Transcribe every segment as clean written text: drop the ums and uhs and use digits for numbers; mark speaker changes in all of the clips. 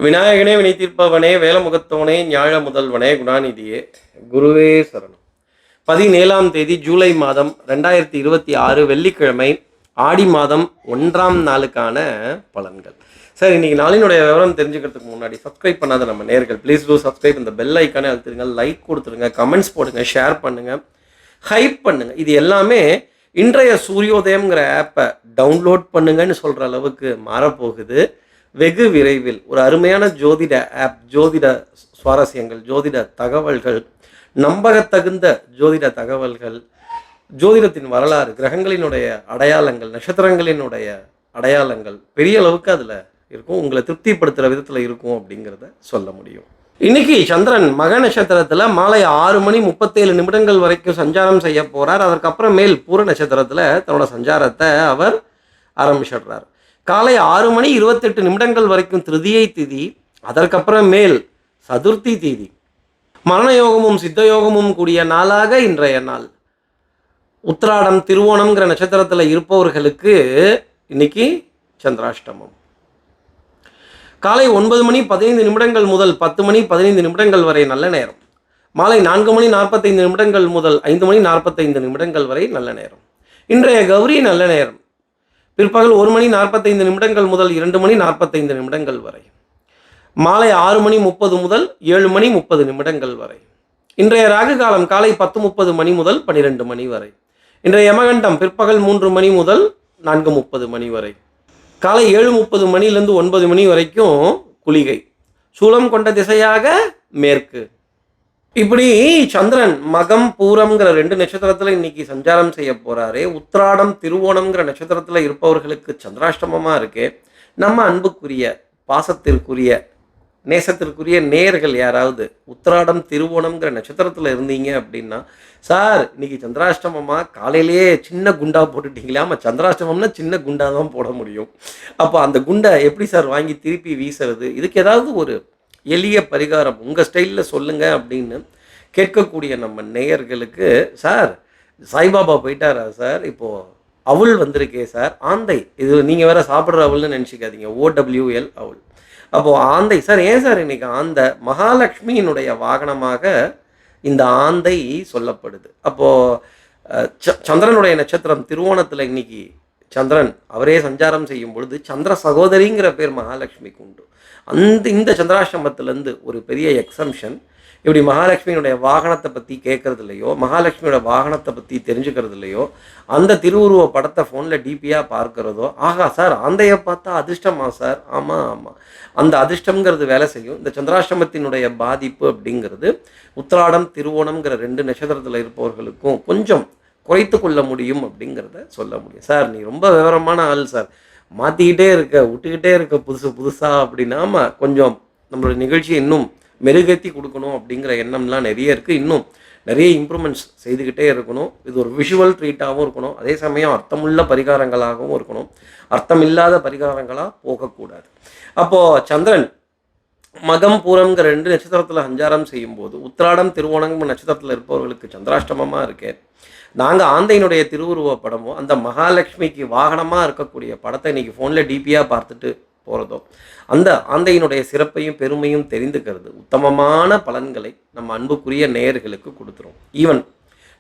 Speaker 1: விநாயகனே வினை தீர்ப்பவனே வேலமுகத்தவனே ஞாழ முதல்வனே குணாநிதியே குருவே சரணம். 17ஆம் தேதி ஜூலை மாதம் 2026 வெள்ளிக்கிழமை ஆடி மாதம் 1ஆம் நாளுக்கான பலன்கள். சார், இன்னைக்கு நாளினுடைய விவரம் தெரிஞ்சுக்கிறதுக்கு முன்னாடி சப்ஸ்கிரைப் பண்ணாத நம்ம நேர்கள் ப்ளீஸ் டூ சப்ஸ்கிரைப். இந்த பெல் ஐக்கானே அழுத்துருங்க, லைக் கொடுத்துருங்க, கமெண்ட்ஸ் போடுங்க, ஷேர் பண்ணுங்க, ஹைப் பண்ணுங்க. இது எல்லாமே இன்றைய சூரியோதயம்ங்கிற ஆப்பை டவுன்லோட் பண்ணுங்கன்னு சொல்கிற அளவுக்கு மாறப்போகுது. வெகு விரைவில் ஒரு அருமையான ஜோதிட ஆப், ஜோதிட சுவாரஸ்யங்கள், ஜோதிட தகவல்கள், நம்பகத்தகுந்த ஜோதிட தகவல்கள், ஜோதிடத்தின் வரலாறு, கிரகங்களினுடைய அடையாளங்கள், நட்சத்திரங்களினுடைய அடையாளங்கள் பெரிய அளவுக்கு அதில் இருக்கும். உங்களை திருப்திப்படுத்துகிற விதத்தில் இருக்கும் அப்படிங்கிறத சொல்ல முடியும். இன்னைக்கு சந்திரன் மக நட்சத்திரத்தில் மாலை 6:37 வரைக்கும் சஞ்சாரம் செய்ய போகிறார். அதற்கப்புறமேல் பூர நட்சத்திரத்தில் தன்னோட சஞ்சாரத்தை அவர் ஆரம்பிச்சிடுறார். காலை 6:28 வரைக்கும் திருதியை திதி, அதற்கப்புறமேல் சதுர்த்தி திதி. மரணயோகமும் சித்தயோகமும் கூடிய நாளாக இன்றைய நாள். உத்திராடம் திருவோணம்ங்கிற நட்சத்திரத்தில் இருப்பவர்களுக்கு இன்னைக்கு சந்திராஷ்டமம். காலை 9:15 முதல் 10:15 வரை நல்ல நேரம். மாலை 4:45 முதல் 5:45 வரை நல்ல நேரம். இன்றைய கௌரி நல்ல நேரம் பிற்பகல் 1:45 முதல் 2:45 வரை. மாலை 6:30 முதல் 7:30 வரை. இன்றைய ராகு காலம் காலை 10:30 முதல் 12 வரை. இன்றைய யமகண்டம் பிற்பகல் 3 முதல் 4:30 வரை. காலை 7:30 9 வரைக்கும் குளிகை. சூலம் கொண்ட திசையாக மேற்கு. இப்படி சந்திரன் மகம் பூரம்ங்கிற 2 நட்சத்திரத்தில் இன்னைக்கு சஞ்சாரம் செய்ய போறாரு. உத்திராடம் திருவோணம்ங்கிற நட்சத்திரத்தில் இருப்பவர்களுக்கு சந்திராஷ்டமமாக இருக்கு. நம்ம அன்புக்குரிய, பாசத்திற்குரிய, நேசத்திற்குரிய நேர்கள் யாராவது உத்திராடம் திருவோணம்ங்கிற நட்சத்திரத்தில் இருந்தீங்க அப்படின்னா, சார் இன்னைக்கு சந்திராஷ்டமமா, காலையிலேயே சின்ன குண்டா போட்டுட்டீங்களா? ஆமாம், சந்திராஷ்டமம்னா சின்ன குண்டா தான் போட முடியும். அப்போ அந்த குண்டை எப்படி சார் வாங்கி திருப்பி வீசுறது? இதுக்கு ஏதாவது ஒரு எளிய பரிகாரம் உங்கள் ஸ்டைலில் சொல்லுங்கள் அப்படின்னு கேட்கக்கூடிய நம்ம நேயர்களுக்கு, சார் சாய்பாபா போயிட்டாரா சார்? இப்போது அவுள் வந்திருக்கே சார், ஆந்தை. இது நீங்கள் வேறு சாப்பிட்ற அவுள்னு நினச்சிக்காதீங்க, OWL அவுள். அப்போது ஆந்தை சார், ஏன் சார் இன்னைக்கு ஆந்தை? மகாலட்சுமியினுடைய வாகனமாக இந்த ஆந்தை சொல்லப்படுது. அப்போது சந்திரனுடைய நட்சத்திரம் திருவோணத்தில் இன்னைக்கு சந்திரன் அவரே சஞ்சாரம் செய்யும் பொழுது சந்திர சகோதரிங்கிற பேர் மகாலட்சுமிக்கு உண்டு. இந்த சந்திராசிரமத்திலேருந்து ஒரு பெரிய எக்ஸம்ஷன். இப்படி மகாலட்சுமியினுடைய வாகனத்தை பற்றி கேட்கறதுலையோ, மகாலட்சுமியோட வாகனத்தை பற்றி தெரிஞ்சுக்கிறதுலையோ, அந்த திருவுருவ படத்தை ஃபோனில் டிபியாக பார்க்குறதோ, ஆகா சார் ஆந்தையை பார்த்தா அதிர்ஷ்டமா சார்? ஆமாம், அந்த அதிர்ஷ்டங்கிறது வேலை செய்யும். இந்த சந்திராசிரமத்தினுடைய பாதிப்பு அப்படிங்கிறது உத்திராடம் திருவோணம்ங்கிற 2 நட்சத்திரத்தில் இருப்பவர்களுக்கும் கொஞ்சம் குறைத்து கொள்ள முடியும் அப்படிங்கிறத சொல்ல முடியும். சார் நீ ரொம்ப விவரமான ஆள் சார், மாற்றிக்கிட்டே இருக்க, விட்டுக்கிட்டே இருக்க புதுசாக அப்படின்னா, கொஞ்சம் நம்மளோட நிகழ்ச்சியை இன்னும் மெருகேற்றி கொடுக்கணும் அப்படிங்கிற எண்ணம்லாம் நிறைய இருக்குது. இன்னும் நிறைய இம்ப்ரூவ்மெண்ட்ஸ் செய்துக்கிட்டே இருக்கணும். இது ஒரு விஷுவல் ட்ரீட்டாகவும் இருக்கணும், அதே சமயம் அர்த்தமுள்ள பரிகாரங்களாகவும் இருக்கணும். அர்த்தம் இல்லாத பரிகாரங்களாக போகக்கூடாது. அப்போது சந்திரன் மகம் பூரம்ங்கிற 2 நட்சத்திரத்தில் சஞ்சாரம் செய்யும்போது உத்திராடம் திருவோணம் நட்சத்திரத்தில் இருப்பவர்களுக்கு சந்திராஷ்டமமாக இருக்கு. நாங்கள் ஆந்தையினுடைய திருவுருவ படமோ, அந்த மகாலட்சுமிக்கு வாகனமாக இருக்கக்கூடிய படத்தை இன்றைக்கி ஃபோனில் டிபியாக பார்த்துட்டு போகிறதோ, அந்த ஆந்தையினுடைய சிறப்பையும் பெருமையும் தெரிந்துக்கிறது உத்தமமான பலன்களை நம்ம அன்புக்குரிய நேயர்களுக்கு கொடுத்துரும். ஈவன்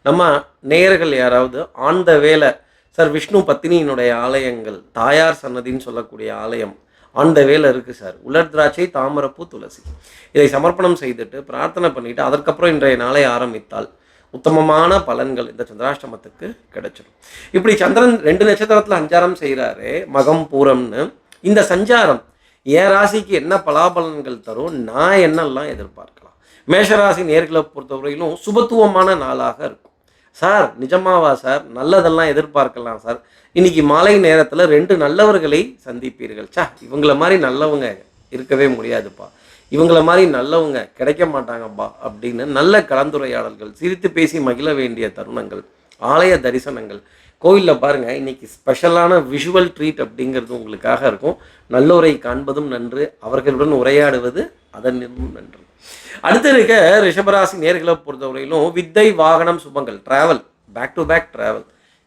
Speaker 1: நம்ம நேயர்கள் யாராவது ஆந்த வேலை, சார் விஷ்ணு பத்தினியினுடைய ஆலயங்கள், தாயார் சன்னதின்னு சொல்லக்கூடிய ஆலயம் ஆண்ட வேலை இருக்குது சார், உலர் திராட்சை, தாமரப்பூ, துளசி, இதை சமர்ப்பணம் செய்துட்டு பிரார்த்தனை பண்ணிவிட்டு அதற்கப்புறம் இன்றைய நாளை ஆரம்பித்தால் உத்தமமான பலன்கள் இந்த சந்திராஷ்டமத்துக்கு கிடைச்சிடும். இப்படி சந்திரன் 2 நட்சத்திரத்தில் சஞ்சாரம் செய்கிறாரு, மகம் பூரம்னு. இந்த சஞ்சாரம் என் ராசிக்கு என்ன பலாபலன்கள் தரும், நான் என்னெல்லாம் எதிர்பார்க்கலாம்? மேஷராசி நேர்களை பொறுத்தவரையிலும் சுபத்துவமான நாளாக இருக்கும். சார் நிஜமாவா சார்? நல்லதெல்லாம் எதிர்பார்க்கலாம் சார். இன்னைக்கு மாலை நேரத்தில் 2 நல்லவர்களை சந்திப்பீர்கள். இவங்கள மாதிரி நல்லவங்க இருக்கவே முடியாதுப்பா, இவங்கள மாதிரி நல்லவங்க கிடைக்க மாட்டாங்கப்பா அப்படின்னு நல்ல கலந்துரையாடல்கள், சிரித்து பேசி மகிழ வேண்டிய தருணங்கள், ஆலய தரிசனங்கள், கோயிலில் பாருங்கள் இன்னைக்கு ஸ்பெஷலான விஷுவல் ட்ரீட் அப்படிங்கிறது உங்களுக்காக இருக்கும். நல்லோரை காண்பதும் நன்று, அவர்களுடன் உரையாடுவது அதனினும் நன்று. அடுத்து இருக்க ரிஷபராசி நேர்களை பொறுத்தவரையிலும் வித்தை, வாகனம், சுபங்கள், travel, back to back travel,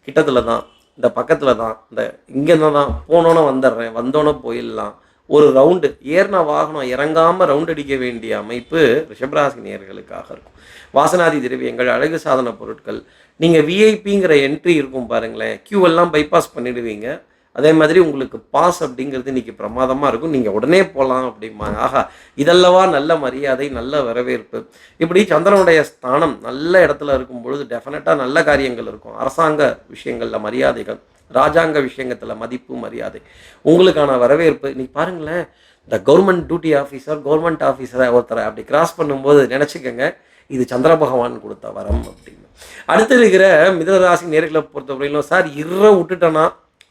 Speaker 1: கிட்டத்தில் தான், இந்த பக்கத்தில் தான், இந்த இங்கேருந்து தான், போனோன்னு வந்துடுறேன், வந்தோன்னே போயிடலாம், ஒரு ரவுண்டு ஏறின வாகனம் இறங்காமல் ரவுண்ட் அடிக்க வேண்டிய அமைப்பு ரிஷபராசி நேயர்களுக்காக இருக்கும். வாசனாதி திரவியங்கள், அழகு சாதன பொருட்கள், நீங்கள் விஐபிங்கிற என்ட்ரி இருக்கும் பாருங்களேன், கியூ எல்லாம் பைபாஸ் பண்ணிடுவீங்க. அதே மாதிரி உங்களுக்கு பாஸ் அப்படிங்கிறது இன்றைக்கி பிரமாதமாக இருக்கும். நீங்கள் உடனே போகலாம் அப்படிம்பாங்க. ஆஹா, இதல்லவா நல்ல மரியாதை, நல்ல வரவேற்பு. இப்படி சந்திரனுடைய ஸ்தானம் நல்ல இடத்துல இருக்கும் பொழுது டெஃபினட்டாக நல்ல காரியங்கள் இருக்கும். அரசாங்க விஷயங்களில் மரியாதைகள், ராஜாங்க விஷயத்தில் மதிப்பு மரியாதை, உங்களுக்கான வரவேற்பு. நீ பாருங்களேன், இந்த கவர்மெண்ட் டியூட்டி ஆஃபீஸர், கவர்மெண்ட் ஆஃபீஸரை ஒருத்தரை அப்படி கிராஸ் பண்ணும்போது நினச்சிக்கோங்க, இது சந்திர பகவான் கொடுத்த வரம் அப்படின்னு. அடுத்து இருக்கிற மிதுனராசி நேர்களை பொறுத்தவரையிலும், சார் விட்டுட்டேன்னா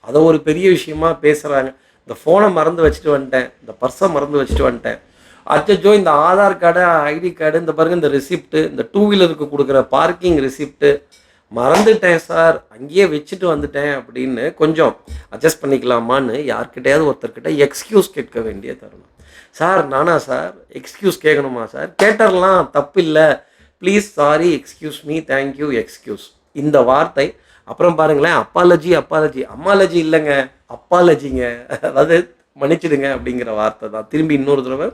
Speaker 1: அதை ஒரு பெரிய விஷயமா பேசுகிறாங்க. இந்த ஃபோனை மறந்து வச்சுட்டு வந்துட்டேன், இந்த பர்ஸை மறந்து வச்சுட்டு வந்துட்டேன், அச்சோ இந்த ஆதார் கார்டு, ஐடி கார்டு, இந்த பாருங்கள் இந்த ரிசிப்ட்டு, இந்த டூ வீலருக்கு கொடுக்குற பார்க்கிங் ரிசிப்ட்டு மறந்துட்டேன் சார், அங்கேயே வச்சுட்டு வந்துட்டேன் அப்படின்னு கொஞ்சம் அட்ஜஸ்ட் பண்ணிக்கலாமான்னு யார்கிட்டையாவது ஒருத்தர்கிட்ட எக்ஸ்கியூஸ் கேட்க வேண்டிய தருணம். சார் நானா சார் எக்ஸ்கியூஸ் கேட்கணுமா சார்? கேட்டர்லாம் தப்பு இல்லை, please sorry, excuse me, thank you, excuse. இந்த வார்த்தை அப்புறம் பாருங்களேன், அப்பாலஜி அம்மாலஜி இல்லைங்க, அப்பாலஜிங்க, அதாவது மன்னிச்சிடுங்க அப்படிங்கிற வார்த்தை தான். திரும்பி இன்னொரு தடவை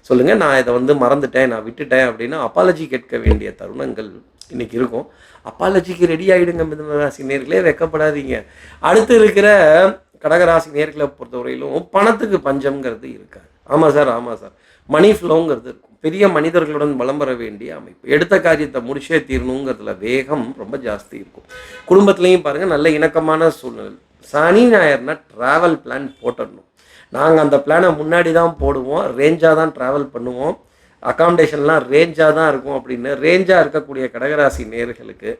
Speaker 1: சொல்லுங்கள், நான் இதை மறந்துட்டேன், நான் விட்டுட்டேன் அப்படின்னா அப்பாலஜி கேட்க வேண்டிய தருணங்கள் இன்றைக்கி இருக்கும். அப்பாலஜிக்கு ரெடி ஆகிடுங்க மிதுனராசி நேர்களே, வெக்கப்படாதீங்க. அடுத்து இருக்கிற கடகராசி நேர்களை பொறுத்தவரையிலும் பணத்துக்கு பஞ்சம்ங்கிறது இருக்காது. ஆமாம் சார், மணி ஃப்ளோங்கிறது இருக்கும். பெரிய மனிதர்களுடன் வலம் வர வேண்டிய அமைப்பு, எடுத்த காரியத்தை முடிச்சே தீரணுங்கிறதுல வேகம் ரொம்ப ஜாஸ்தி இருக்கும். குடும்பத்துலேயும் பாருங்கள், நல்ல இணக்கமான சூழ்நிலை. சனி ஞாயிறுனா ட்ராவல் பிளான் போட்டுடணும். நாங்கள் அந்த பிளானை முன்னாடி தான் போடுவோம், ரேஞ்சாக தான் ட்ராவல் பண்ணுவோம், அகாமடேஷன்லாம் ரேஞ்சாக தான் இருக்கும் அப்படின்னு. ரேஞ்சாக இருக்கக்கூடிய கடகராசி நேயர்களுக்கு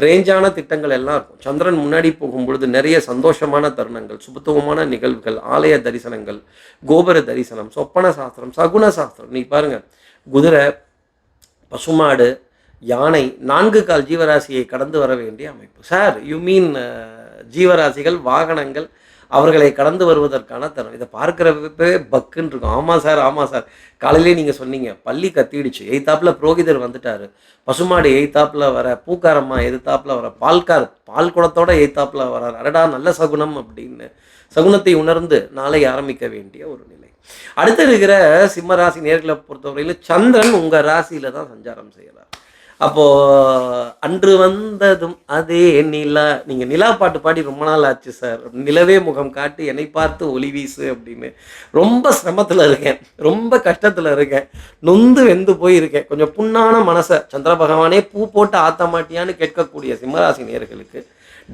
Speaker 1: ரேஞ்சான திட்டங்கள் எல்லாம் இருக்கும். சந்திரன் முன்னாடி போகும்பொழுது நிறைய சந்தோஷமான தருணங்கள், சுபத்துவமான நிகழ்வுகள், ஆலய தரிசனங்கள், கோபுர தரிசனம், சொப்பன சாஸ்திரம், சகுன சாஸ்திரம். நீ பாருங்கள், குதிரை, பசுமாடு, யானை, 4 கால் ஜீவராசியை கடந்து வர வேண்டிய அமைப்பு. சார் யூ மீன் ஜீவராசிகள், வாகனங்கள், அவர்களை கடந்து வருவதற்கான தருணம். இதை பார்க்குறப்பே பக்குன்னு இருக்கும். ஆமாம் சார், காலையிலே நீங்கள் சொன்னீங்க, பள்ளி கத்திடுச்சு, எய்த்தாப்பில் புரோகிதர் வந்துட்டார், பசுமாடு எய்த்தாப்பில் வர, பூக்காரம்மா எதிர்த்தாப்பில் வர, பால் குடத்தோட எய்த்தாப்பில் வரார், அடடா நல்ல சகுனம் அப்படின்னு சகுனத்தை உணர்ந்து நாளை ஆரம்பிக்க வேண்டிய ஒரு நிலை. அடுத்து இருக்கிற சிம்மராசி நேர்களை பொறுத்தவரையில் சந்திரன் உங்கள் ராசியில் தான் சஞ்சாரம் செய்கிறார். அப்போது அன்று வந்ததும் அதே நிலா, நீங்கள் நிலா பாட்டு பாடி ரொம்ப நாள் ஆச்சு சார், நிலவே முகம் காட்டு என்னை பார்த்து ஒளி வீசு அப்படின்னு. ரொம்ப சிரமத்தில் இருக்கேன், ரொம்ப கஷ்டத்தில் இருக்கேன், நொந்து வெந்து போயிருக்கேன், கொஞ்சம் புண்ணான மனசை சந்திர பகவானே பூ போட்டு ஆத்த மாட்டியான்னு கேட்கக்கூடிய சிம்மராசி நேயர்களுக்கு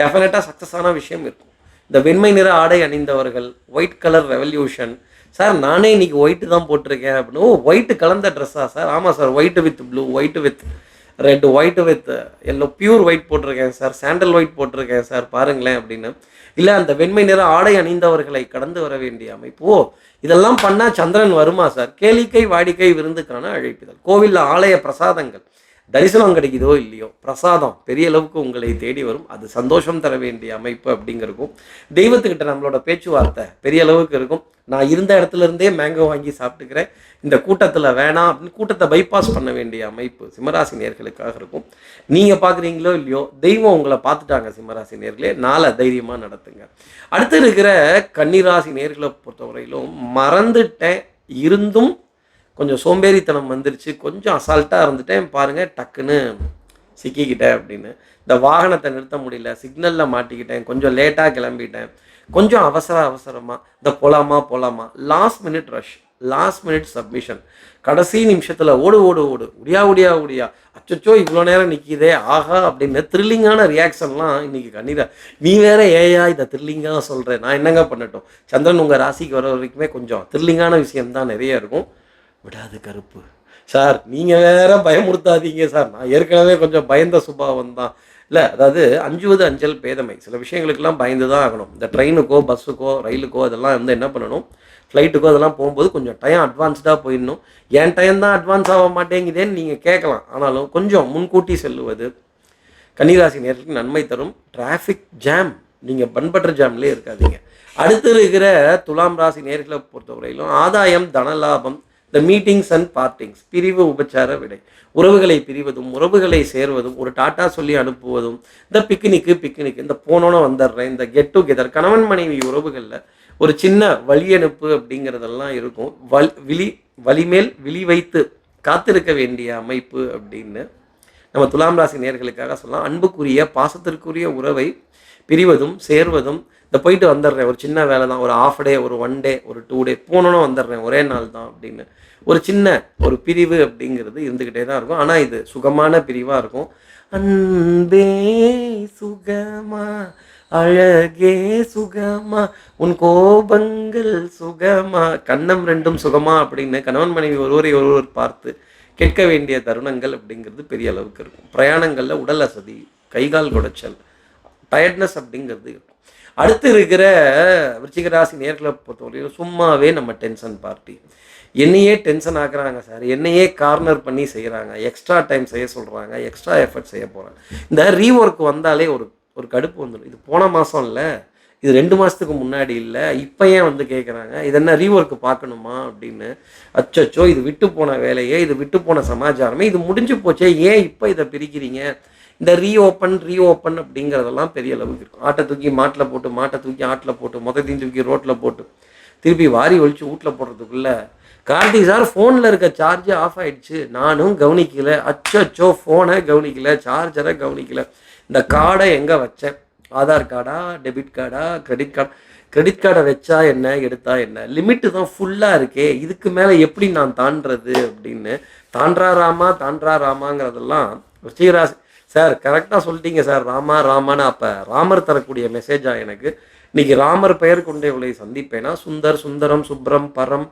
Speaker 1: டெஃபினட்டாக சக்ஸஸான விஷயம் இருக்கும். இந்த வெண்மை நிற ஆடை அணிந்தவர்கள், ஒயிட் கலர் ரெவல்யூஷன், சார் நானே இன்னைக்கு ஒயிட்டு தான் போட்டிருக்கேன் அப்படின்னு. ஒயிட்டு கலந்த ட்ரெஸ்ஸா சார்? ஆமாம் sir, white with blue, white with red, white with yellow, pure white போட்டிருக்கேன் சார், சாண்டல் ஒயிட் போட்டிருக்கேன் சார், பாருங்களேன் அப்படின்னு. இல்லை அந்த வெண்மை நிற ஆடை அணிந்தவர்களை கடந்து வர வேண்டிய அமைப்பு. இதெல்லாம் பண்ணால் சந்திரன் வருமா சார்? கேளிக்கை வாடிக்கை விருந்துக்கான அழைப்புதல், கோவிலில் ஆலய பிரசாதங்கள், தரிசனம் கிடைக்குதோ இல்லையோ, பிரசாதம் பெரிய அளவுக்கு உங்களை தேடி வரும், அது சந்தோஷம் தர வேண்டிய அமைப்பு அப்படிங்கிறக்கும். தெய்வத்துக்கிட்ட நம்மளோட பேச்சுவார்த்தை பெரிய அளவுக்கு இருக்கும். நான் இருந்த இடத்துல இருந்தே மேங்கோ வாங்கி சாப்பிட்டுக்கிறேன், இந்த கூட்டத்தில் வேணாம் அப்படின்னு கூட்டத்தை பைபாஸ் பண்ண வேண்டிய அமைப்பு சிம்மராசி நேர்களுக்காக இருக்கும். நீங்கள் பார்க்குறீங்களோ இல்லையோ, தெய்வம் உங்களை பார்த்துட்டாங்க சிம்மராசி நேர்களே, நாளை தைரியமாக நடத்துங்க. அடுத்து இருக்கிற கன்னிராசி நேர்களை பொறுத்தவரையிலும் மறந்துட்டேன், இருந்தும் கொஞ்சம் சோம்பேறித்தனம் வந்துருச்சு, கொஞ்சம் அசால்ட்டாக இருந்துட்டேன் பாருங்கள், டக்குன்னு சிக்கிக்கிட்டேன் அப்படின்னு. இந்த வாகனத்தை நிறுத்த முடியல, சிக்னலில் மாட்டிக்கிட்டேன், கொஞ்சம் லேட்டாக கிளம்பிட்டேன், கொஞ்சம் அவசரமாக இந்த போலாமா, last minute rush, last minute submission, கடைசி நிமிஷத்தில் ஓடு உடியா அச்சோ இவ்வளோ நேரம் நிற்கிதே ஆஹா அப்படின்னு த்ரில்லிங்கான ரியாக்ஷன்லாம் இன்றைக்கி கண்ணீரா. நீ வேற ஏயா இதை த்ரில்லிங்காக சொல்கிறேன், நான் என்னங்க பண்ணட்டும்? சந்திரன் உங்கள் ராசிக்கு வர வரைக்குமே கொஞ்சம் த்ரில்லிங்கான விஷயம்தான் நிறைய இருக்கும். விடாது கருப்பு சார், நீங்கள் வேற பயமுறுத்தாதீங்க சார், நான் ஏற்கனவே கொஞ்சம் பயந்த சுபாவம் தான். இல்லை அதாவது அஞ்சுவது அஞ்சல் பேதமை, சில விஷயங்களுக்கெல்லாம் பயந்து தான் ஆகணும். இந்த ட்ரெயினுக்கோ பஸ்ஸுக்கோ ரயிலுக்கோ அதெல்லாம் என்ன பண்ணணும், ஃப்ளைட்டுக்கோ அதெல்லாம் போகும்போது கொஞ்சம் டைம் அட்வான்ஸ்டாக போயிடணும். என் டைம் தான் அட்வான்ஸ் ஆக மாட்டேங்குதேன்னு நீங்கள் கேட்கலாம், ஆனாலும் கொஞ்சம் முன்கூட்டி செல்லுவது கன்னிராசி நேர்களுக்கு நன்மை தரும். டிராஃபிக் ஜாம், நீங்கள் பண்பற்ற ஜாம்லேயே இருக்காதீங்க. அடுத்து இருக்கிற துலாம் ராசி நேர்களை பொறுத்தவரையிலும் ஆதாயம், தனலாபம், இந்த மீட்டிங்ஸ் அண்ட் பார்ட்டிங்ஸ், பிரிவு உபச்சார விடை, உறவுகளை பிரிவதும் உறவுகளை சேர்வதும், ஒரு டாட்டா சொல்லி அனுப்புவதும், இந்த பிக்னிக்கு இந்த போனோன்னு வந்துடுறேன், இந்த கெட் டுகெதர், கணவன் மனைவி உறவுகளில் ஒரு சின்ன வழியனுப்பு அப்படிங்கிறதெல்லாம் இருக்கும். வலிமேல் விழி வைத்து காத்திருக்க வேண்டிய அமைப்பு அப்படின்னு நம்ம துலாம் ராசி நேயர்களுக்காக சொல்லலாம். அன்புக்குரிய பாசத்திற்குரிய உறவை பிரிவதும் சேர்வதும், இந்த போயிட்டு வந்துடுறேன், ஒரு சின்ன வேலை தான், ஒரு ஆஃப் டே, ஒரு 1 டே, ஒரு 2 டே போனோன்னு வந்துடுறேன், ஒரே நாள் தான் அப்படின்னு ஒரு சின்ன ஒரு பிரிவு அப்படிங்கிறது இருந்துக்கிட்டே தான் இருக்கும். ஆனால் இது சுகமான பிரிவாக இருக்கும். அன்பே சுகமா அழகே சுகமா உன் கோபங்கள் சுகமா கண்ணம் ரெண்டும் சுகமா அப்படின்னு கணவன் மனைவி ஒருவரை பார்த்து கேட்க வேண்டிய தருணங்கள் அப்படிங்கிறது பெரிய அளவுக்கு இருக்கும். பிரயாணங்களில் உடல் அசதி, கைகால் குடைச்சல், டயர்ட்னஸ் அப்படிங்கிறது இருக்கும். அடுத்து இருக்கிற விருச்சிக ராசி நேர்களை பொறுத்தவரையும் சும்மாவே நம்ம டென்ஷன் பார்ட்டி, என்னையே டென்ஷன் ஆக்குறாங்க சார், என்னையே கார்னர் பண்ணி செய்கிறாங்க, எக்ஸ்ட்ரா டைம் செய்ய சொல்கிறாங்க, எக்ஸ்ட்ரா எஃபர்ட் செய்ய போகிறாங்க. இந்த ரீஒர்க் வந்தாலே ஒரு கடுப்பு வந்துடும். இது போன மாதம் இல்லை, இது 2 மாதத்துக்கு முன்னாடி இல்லை, இப்போ ஏன் வந்து கேட்குறாங்க, இது என்ன ரீஒர்க்கு பார்க்கணுமா அப்படின்னு. அச்சோ, இது விட்டு போன வேலையே, இது விட்டு போன சமாச்சாரமே, இது முடிஞ்சு போச்சே, ஏன் இப்போ இதை பிரிக்கிறீங்க. இந்த ரீஓப்பன் அப்படிங்கிறதெல்லாம் பெரிய அளவுக்கு இருக்கும். ஆட்டை தூக்கி மாட்டில் போட்டு, மாட்டை தூக்கி ஆட்டில் போட்டு, மொத்தத்தையும் தூக்கி ரோட்டில் போட்டு, திருப்பி வாரி ஒழிச்சு வீட்டில் போடுறதுக்குள்ளே கார்த்திக் சார் ஃபோனில் இருக்க சார்ஜ் ஆஃப் ஆகிடுச்சு, நானும் கவனிக்கலை, அச்சோ ஃபோனை கவனிக்கலை, சார்ஜரை கவனிக்கலை, இந்த கார்டை எங்கே வச்சேன், ஆதார் கார்டா, டெபிட் கார்டா, கிரெடிட் கார்டை வச்சா என்ன, எடுத்தா என்ன, லிமிட்டு தான் ஃபுல்லாக இருக்கே, இதுக்கு மேலே எப்படி நான் தாண்டுறது அப்படின்னு தாண்டாராமாங்கிறதெல்லாம் ருச்சிகராசி. சார் கரெக்டாக சொல்லிட்டீங்க சார், ராமான்னு. அப்போ ராமர் தரக்கூடிய மெசேஜா எனக்கு, இன்னைக்கு ராமர் பெயர் கொண்டே உங்களை சந்திப்பேனா, சுந்தரம், சுப்ரம், பரம்,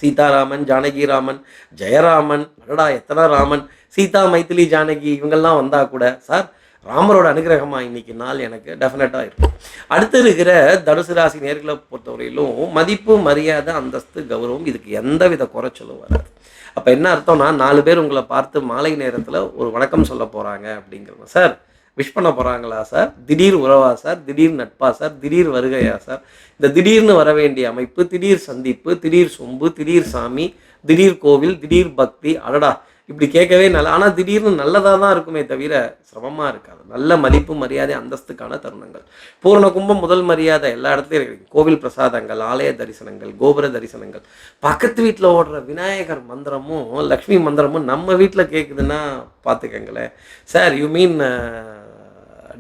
Speaker 1: சீதாராமன், ஜானகிராமன், ஜெயராமன், அடடா எத்தனை ராமன், சீதா, மைத்திலி, ஜானகி இவங்கெல்லாம் வந்தால் கூட சார் ராமரோட அனுகிரகமாக இன்னைக்கு நாள் எனக்கு டெஃபினட்டாக இருக்கும். அடுத்து இருக்கிற தனுசு ராசி நேர்களை பொறுத்தவரையிலும் மதிப்பு, மரியாதை, அந்தஸ்து, கௌரவம் இதுக்கு எந்தவித குறைச்சலும் வராது. அப்போ என்ன அர்த்தம்னா, 4 பேர் உங்களை பார்த்து மாலை நேரத்தில் ஒரு வணக்கம் சொல்ல போகிறாங்க அப்படிங்கிறத, சார் விஷ் பண்ண போகிறாங்களா சார், திடீர் உறவா சார், திடீர் நட்பா சார், திடீர் வருகையா சார், இந்த திடீர்னு வர வேண்டிய அமைப்பு, திடீர் சந்திப்பு, திடீர் சொம்பு, திடீர் சாமி, திடீர் கோவில், திடீர் பக்தி, அடடா இப்படி கேட்கவே நல்ல. ஆனால் திடீர்னு நல்லதாக தான் இருக்குமே தவிர சிரமமாக இருக்காது. நல்ல மதிப்பு, மரியாதை, அந்தஸ்துக்கான தருணங்கள். பூரண கும்பம் முதல் மரியாதை எல்லா இடத்துலையும் இருக்கு. கோவில் பிரசாதங்கள், ஆலய தரிசனங்கள், கோபுர தரிசனங்கள், பக்கத்து வீட்டில் ஓடுற விநாயகர் மந்திரமும் லக்ஷ்மி மந்திரமும் நம்ம வீட்டில் கேட்குதுன்னா பார்த்துக்கங்களேன். சார் யூ மீன்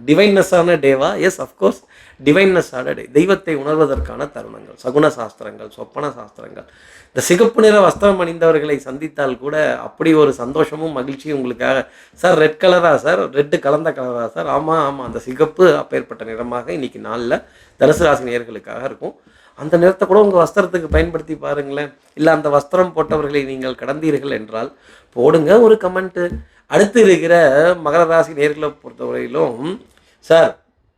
Speaker 1: டிவைன்னஸான டேவா? எஸ் அஃப்கோர்ஸ் டிவைன்னஸான டே. தெய்வத்தை உணர்வதற்கான தருணங்கள், சகுன சாஸ்திரங்கள், சொப்பன சாஸ்திரங்கள். இந்த சிகப்பு நிற வஸ்திரம் அணிந்தவர்களை சந்தித்தால் கூட அப்படி ஒரு சந்தோஷமும் மகிழ்ச்சியும் உங்களுக்காக. சார் ரெட் கலரா சார், ரெட்டு கலந்த கலரா சார், ஆமாம் அந்த சிகப்பு அப்பேற்பட்ட நிறமாக இன்னைக்கு நாளில் தனுசு ராசி நேயர்களுக்காக இருக்கும். அந்த நிறத்தை கூட உங்கள் வஸ்திரத்துக்கு பயன்படுத்தி பாருங்களேன். இல்லை அந்த வஸ்திரம் போட்டவர்களை நீங்கள் கடந்தீர்கள் என்றால் போடுங்க ஒரு கமெண்ட்டு. அடுத்து இருக்கிற மகர ராசி நேயர்களை பொறுத்தவரையிலும் சார்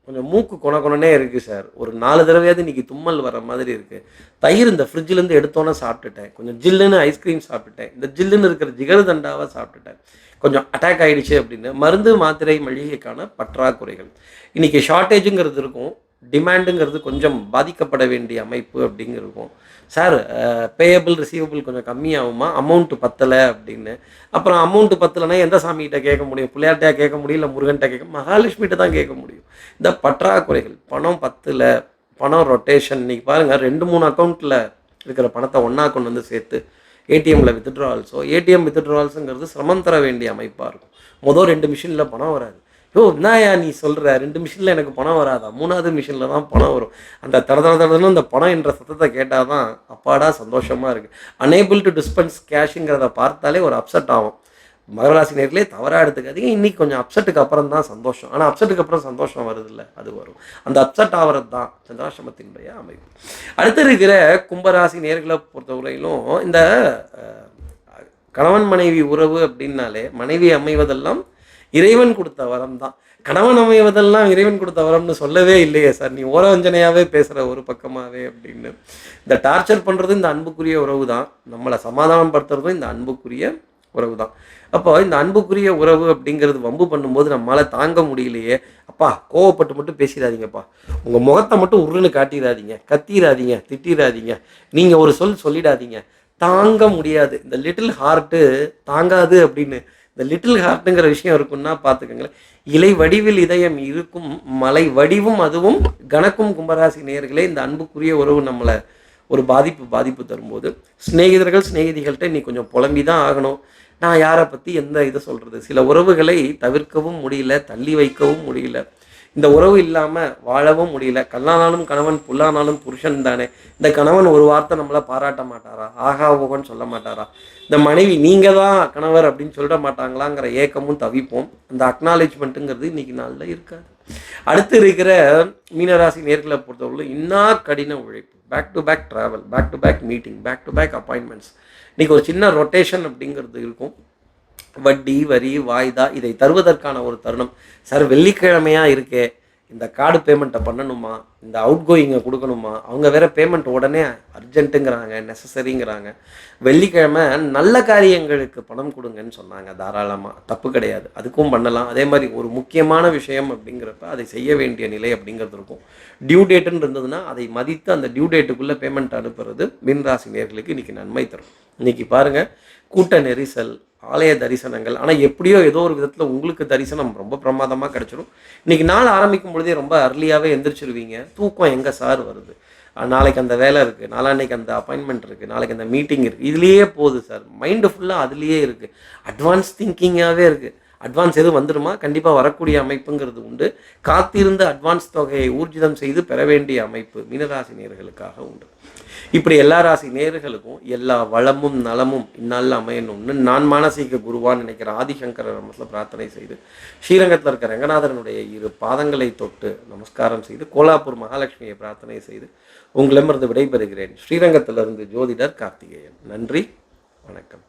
Speaker 1: கொஞ்சம் மூக்கு கொணே இருக்குது சார், ஒரு 4 தடவையாவது இன்றைக்கி தும்மல் வர மாதிரி இருக்குது. தயிர் இந்த ஃப்ரிட்ஜிலேருந்து எடுத்தோன்னே சாப்பிட்டுட்டேன், கொஞ்சம் ஜில்லுன்னு ஐஸ்கிரீம் சாப்பிட்டுட்டேன், இந்த ஜில்லுன்னு இருக்கிற ஜிகர் தண்டாவை சாப்பிட்டுட்டேன், கொஞ்சம் அட்டாக் ஆகிடுச்சு அப்படின்னு மருந்து மாத்திரை மளிகைக்கான பற்றாக்குறைகள். இன்றைக்கி ஷார்ட்டேஜுங்கிறது இருக்கும், டிமாண்டுங்கிறது கொஞ்சம் பாதிக்கப்பட வேண்டிய அமைப்பு அப்படிங்கிறதுக்கும். சார் பேயபிள் ரிசீவபிள் கொஞ்சம் கம்மியாகுமா, அமௌண்ட்டு பத்தலை அப்படின்னு. அப்புறம் அமௌண்ட்டு பத்தலைன்னா எந்த சாமிகிட்ட கேட்க முடியும்? பிள்ளையார்கிட்ட கேட்க முடியும், இல்லை முருகன்கிட்ட கேட்க, மகாலட்சுமிகிட்ட தான் கேட்க முடியும். இந்த பற்றாக்குறைகள், பணம் பத்தலை, பணம் ரொட்டேஷன். இன்றைக்கி பாருங்கள் 2-3 அக்கௌண்ட்டில் இருக்கிற பணத்தை ஒன்றா கொண்டு வந்து சேர்த்து ஏடிஎம்மில் வித்ட்ராவல்ஸோ, ஏடிஎம் வித்ட்ராவல்ஸுங்கிறது சிரமம் தர வேண்டிய அமைப்பாக இருக்கும். மொதல் 2 மிஷினில் பணம் வராது. என்னையா நீ சொல்கிற, 2 மிஷினில் எனக்கு பணம் வராதா, 3வது மிஷினில் தான் பணம் வரும். அந்த தடன்னு அந்த பணம் என்ற சத்தத்தை கேட்டால் தான் அப்பாடா சந்தோஷமாக இருக்குது. அனேபிள் டு டிஸ்பென்ஸ் கேஷுங்கிறத பார்த்தாலே ஒரு அப்செட் ஆகும். மகராசி நேர்களே தவறாக எடுத்துக்காதீங்க, இன்றைக்கி கொஞ்சம் அப்செட்டுக்கு அப்புறம் தான் சந்தோஷம். ஆனால் அப்செட்டுக்கு அப்புறம் சந்தோஷம் வருதில்ல, அது வரும். அந்த அப்செட் ஆகிறது தான் சந்திராசிரமத்தினுடைய அமைப்பு. அடுத்து இருக்கிற கும்பராசி நேர்களை பொறுத்தவரையிலும் இந்த கணவன் மனைவி உறவு அப்படின்னாலே மனைவி அமைவதெல்லாம் இறைவன் கொடுத்த வரம் தான். கணவன் அமைவதெல்லாம் இறைவன் கொடுத்த வரம்னு சொல்லவே இல்லையே சார், நீ ஓரவஞ்சனையாகவே பேசுகிற ஒரு பக்கமாகவே அப்படின்னு. இந்த டார்ச்சர் பண்ணுறது இந்த அன்புக்குரிய உறவு தான், நம்மளை சமாதானப்படுத்துறதும் இந்த அன்புக்குரிய உறவு தான். அப்போ இந்த அன்புக்குரிய உறவு அப்படிங்கிறது வம்பு பண்ணும்போது நம்மளால் தாங்க முடியலையே. அப்பா கோவப்பட்டு மட்டும் பேசிடாதீங்கப்பா, உங்கள் முகத்தை மட்டும் உருன்னு காட்டிடாதீங்க, கத்திடாதீங்க, திட்டிடாதீங்க, நீங்கள் ஒரு சொல்லிடாதீங்க, தாங்க முடியாது, இந்த லிட்டில் ஹார்ட்டு தாங்காது அப்படின்னு இந்த லிட்டில் ஹார்ட்டுங்கிற விஷயம் இருக்குன்னா பார்த்துக்கங்களேன். இலை வடிவில் இதயம் இருக்கும், மலை வடிவும் அதுவும் கணக்கும் கும்பராசி நேயர்களே. இந்த அன்புக்குரிய உறவு நம்மளை ஒரு பாதிப்பு தரும்போது சிநேகிதர்கள் சிநேகிதிகள்கிட்ட நீ கொஞ்சம் புலம்பி தான் ஆகணும். நான் யாரை பற்றி எந்த இதை சொல்கிறது, சில உறவுகளை தவிர்க்கவும் முடியல, தள்ளி வைக்கவும் முடியல, இந்த உறவு இல்லாமல் வாழவும் முடியல. கல்லானாலும் கணவன் புல்லானாலும் புருஷன் தானே. இந்த கணவன் ஒரு வார்த்தை நம்மளை பாராட்ட மாட்டாரா, ஆகா ஓகோன்னு சொல்ல மாட்டாரா, இந்த மனைவி நீங்கள் தான் கணவர் அப்படின்னு சொல்ல மாட்டாங்களாங்கிற ஏக்கமும் தவிப்போம். அந்த அக்னாலேஜ்மெண்ட்டுங்கிறது இன்னைக்கு நாளில் இருக்காது. அடுத்து இருக்கிற மீனராசி நேர்களை பொறுத்தவரை இன்னா கடின உழைப்பு, back to back travel, back to back meeting, back to back appointments. இன்றைக்கி ஒரு சின்ன ரொட்டேஷன் அப்படிங்கிறது இருக்கும். வட்டி வரி வாய்தா இதை தருவதற்கான ஒரு தருணம். சார் வெள்ளிக்கிழமையாக இருக்கே, இந்த கார்டு பேமெண்ட்டை பண்ணணுமா, இந்த அவுட் கோயிங்கை கொடுக்கணுமா, அவங்க வேறு பேமெண்ட் உடனே அர்ஜென்ட்டுங்கிறாங்க, நெசசரிங்கிறாங்க. வெள்ளிக்கிழமை நல்ல காரியங்களுக்கு பணம் கொடுங்கன்னு சொன்னாங்க. தாராளமாக தப்பு கிடையாது, அதுக்கும் பண்ணலாம். அதே மாதிரி ஒரு முக்கியமான விஷயம் அப்படிங்கிறப்ப அதை செய்ய வேண்டிய நிலை அப்படிங்கிறது இருக்கும். டியூ டேட்டுன்னு இருந்ததுன்னா அதை மதித்து அந்த டியூ டேட்டுக்குள்ளே பேமெண்ட் அனுப்புறது மீனராசி நேயர்களுக்கு இன்றைக்கி நன்மை தரும். இன்றைக்கி பாருங்கள், கூட்ட நெரிசல், ஆலய தரிசனங்கள், ஆனால் எப்படியோ ஏதோ ஒரு விதத்தில் உங்களுக்கு தரிசனம் ரொம்ப பிரமாதமாக கிடச்சிடும். இன்றைக்கி நாள் ஆரம்பிக்கும் பொழுதே ரொம்ப அர்லியாகவே எந்திரிச்சிருவீங்க. தூக்கம் எங்கே சார் வருது, நாளைக்கு அந்த வேலை இருக்குது, நாளான்னைக்கு அந்த அப்பாயின்மெண்ட் இருக்குது, நாளைக்கு அந்த மீட்டிங் இருக்குது, இதுலேயே போகுது சார். மைண்டு ஃபுல்லாக அதுலேயே இருக்குது, அட்வான்ஸ் திங்கிங்காகவே இருக்குது. அட்வான்ஸ் எதுவும் வந்துடுமா, கண்டிப்பாக வரக்கூடிய அமைப்புங்கிறது உண்டு. காத்திருந்த அட்வான்ஸ் தொகையை ஊர்ஜிதம் செய்து பெற வேண்டிய அமைப்பு மீனராசி நேயர்களுக்காக உண்டு. இப்படி எல்லா ராசி நேயர்களுக்கும் எல்லா வளமும் நலமும் இந்நாளில் அமையணும்னு நான் மானசீக குருவான்னு நினைக்கிற ஆதிசங்கர நமஸ்ல பிரார்த்தனை செய்து, ஸ்ரீரங்கத்தில் இருக்கிற ரங்கநாதனுடைய 2 பாதங்களை தொட்டு நமஸ்காரம் செய்து, கோலாப்பூர் மகாலட்சுமியை பிரார்த்தனை செய்து உங்களிடமிருந்து விடைபெறுகிறேன். ஸ்ரீரங்கத்திலிருந்து ஜோதிடர் கார்த்திகேயன். நன்றி, வணக்கம்.